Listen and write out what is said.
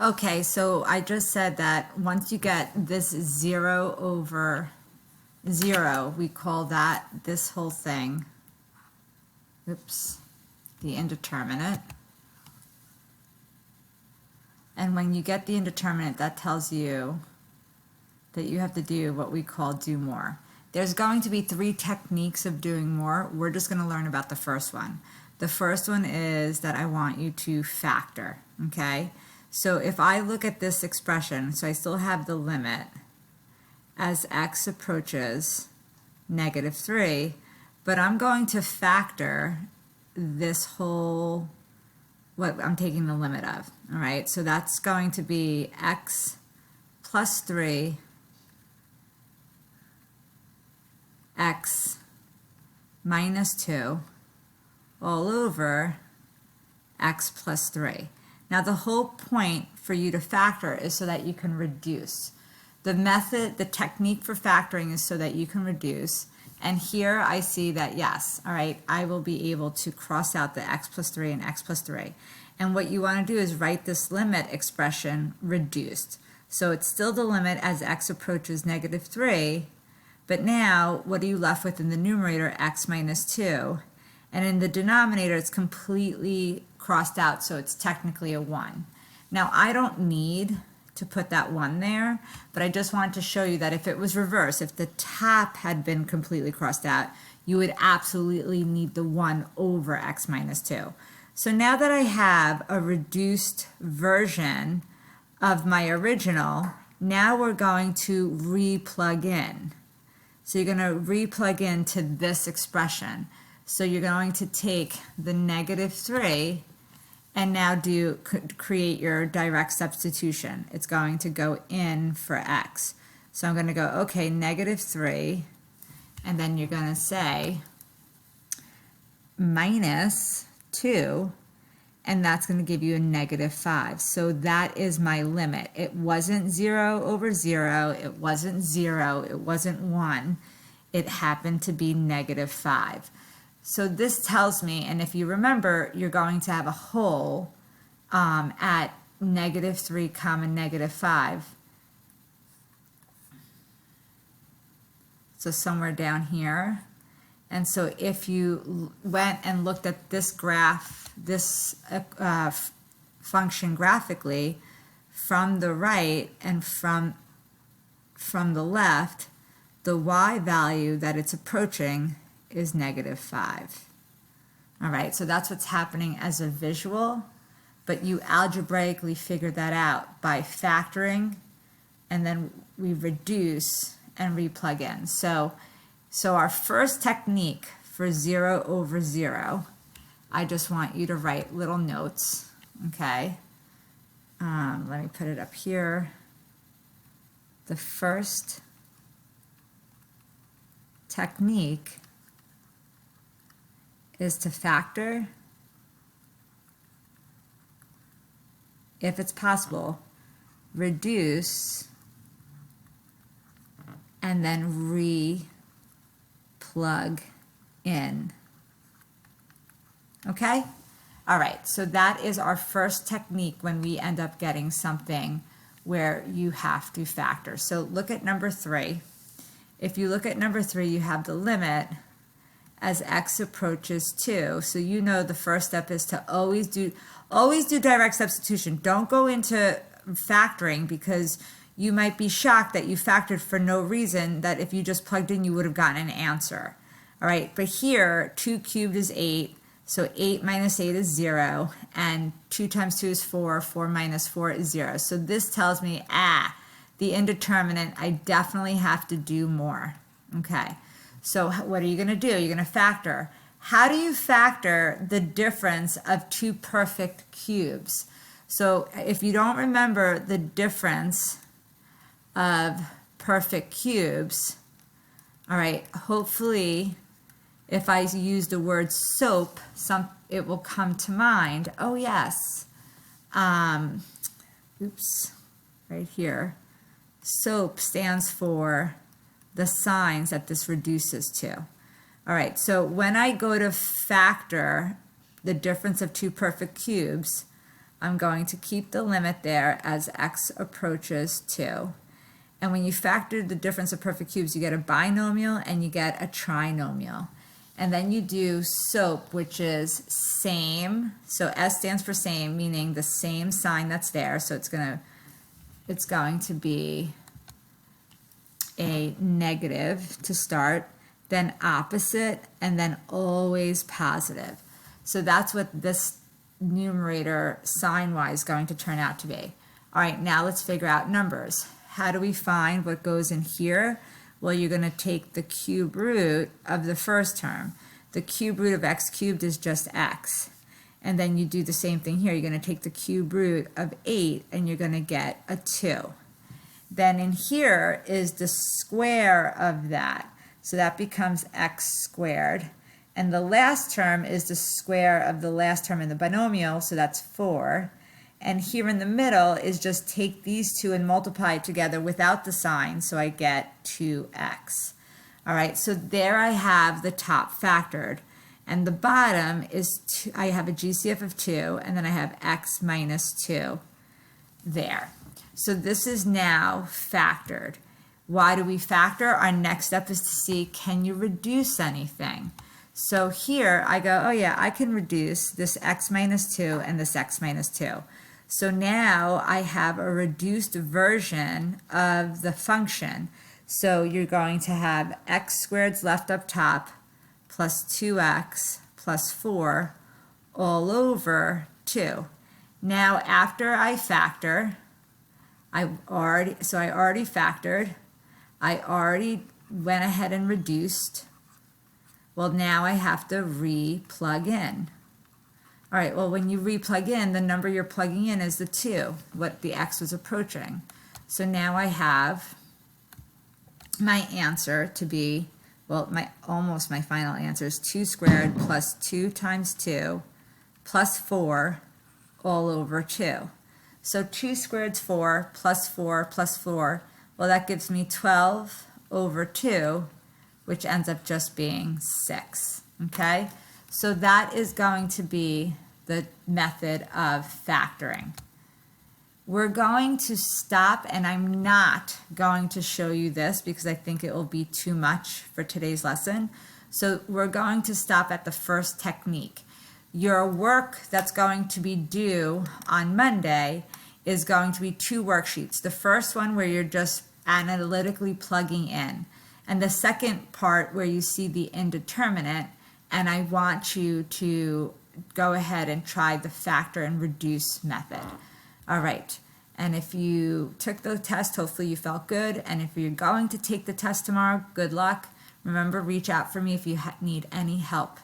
Okay, so I just said that once you get this 0 over 0, we call that this whole thing, oops, the indeterminate. And when you get the indeterminate, that tells you that you have to do what we call do more. There's going to be 3 techniques of doing more. We're just going to learn about the first one. The first one is that I want you to factor, okay? So if I look at this expression, so I still have the limit as x approaches -3, but I'm going to factor this whole, what I'm taking the limit of, all right? So that's going to be x plus 3 x minus 2 all over x plus 3. Now the whole point for you to factor is so that you can reduce. The method, the technique for factoring is so that you can reduce. And here I see that yes, all right, I will be able to cross out the x plus 3 and x plus 3. And what you want to do is write this limit expression reduced. So it's still the limit as x approaches -3, but now what are you left with in the numerator? X minus 2. And in the denominator, it's completely crossed out, so it's technically a 1. Now, I don't need to put that 1 there, but I just wanted to show you that if it was reversed, if the top had been completely crossed out, you would absolutely need the 1 over x minus 2. So now that I have a reduced version of my original, now we're going to re-plug in. So you're going to re-plug into this expression. So you're going to take the -3 and now create your direct substitution. It's going to go in for x. So I'm going to go, okay, -3, and then you're going to say minus 2, and that's going to give you a -5. So that is my limit. It wasn't 0 over 0, it wasn't 0, it wasn't 1. It happened to be -5. So this tells me, and if you remember, you're going to have a hole at -3 comma -5. So somewhere down here. And so if you went and looked at this graph, this function graphically, from the right and from the left, the y value that it's approaching is -5. All right, so that's what's happening as a visual, but you algebraically figure that out by factoring, and then we reduce and re-plug in. So our first technique for 0 over 0, I just want you to write little notes, okay? Let me put it up here. The first technique is to factor, if it's possible, reduce, and then re-plug in. Okay? All right, so that is our first technique when we end up getting something where you have to factor. So look at number 3. If you look at number 3, you have the limit as x approaches 2. So you know the first step is to always do direct substitution. Don't go into factoring, because you might be shocked that you factored for no reason, that if you just plugged in, you would have gotten an answer. All right, but here, 2 cubed is 8, so 8 minus 8 is 0, and 2 times 2 is 4, 4 minus 4 is 0. So this tells me, the indeterminate, I definitely have to do more. Okay, so what are you going to do? You're going to factor. How do you factor the difference of 2 perfect cubes? So if you don't remember the difference of perfect cubes, all right, hopefully if I use the word SOAP, it will come to mind. Oh yes, oops, right here. SOAP stands for the signs that this reduces to. All right, so when I go to factor the difference of 2 perfect cubes, I'm going to keep the limit there as x approaches 2. And when you factor the difference of perfect cubes, you get a binomial and you get a trinomial. And then you do SOAP, which is same. So S stands for same, meaning the same sign that's there. So it's going to be a negative to start, then opposite, and then always positive. So that's what this numerator sign-wise is going to turn out to be. All right, now let's figure out numbers. How do we find what goes in here? Well, you're going to take the cube root of the first term. The cube root of x cubed is just x. And then you do the same thing here. You're going to take the cube root of 8 and you're going to get a 2. Then in here is the square of that. So that becomes x squared. And the last term is the square of the last term in the binomial, so that's 4. And here in the middle is just take these two and multiply it together without the sign, so I get 2x. All right, so there I have the top factored. And the bottom is, I have a GCF of 2, and then I have x minus 2 there. So this is now factored. Why do we factor? Our next step is to see, can you reduce anything? So here I go, oh yeah, I can reduce this x minus 2 and this x minus 2. So now I have a reduced version of the function. So you're going to have x squared left up top plus 2x plus 4 all over 2. Now after I factor, I already factored. I already went ahead and reduced. Well, now I have to re-plug in. All right, well, when you re-plug in, the number you're plugging in is the 2, what the x was approaching. So now I have my answer to be, well, almost my final answer is 2 squared plus 2 times 2 plus 4 all over 2. So 2 squared is 4 plus 4 plus 4. Well, that gives me 12 over 2, which ends up just being 6, okay? So that is going to be the method of factoring. We're going to stop, and I'm not going to show you this because I think it will be too much for today's lesson. So we're going to stop at the first technique. Your work that's going to be due on Monday is going to be 2 worksheets. The first one where you're just analytically plugging in, and the second part where you see the indeterminate, and I want you to go ahead and try the factor and reduce method. All right, and if you took the test, hopefully you felt good, and if you're going to take the test tomorrow, good luck. Remember, reach out for me if you need any help.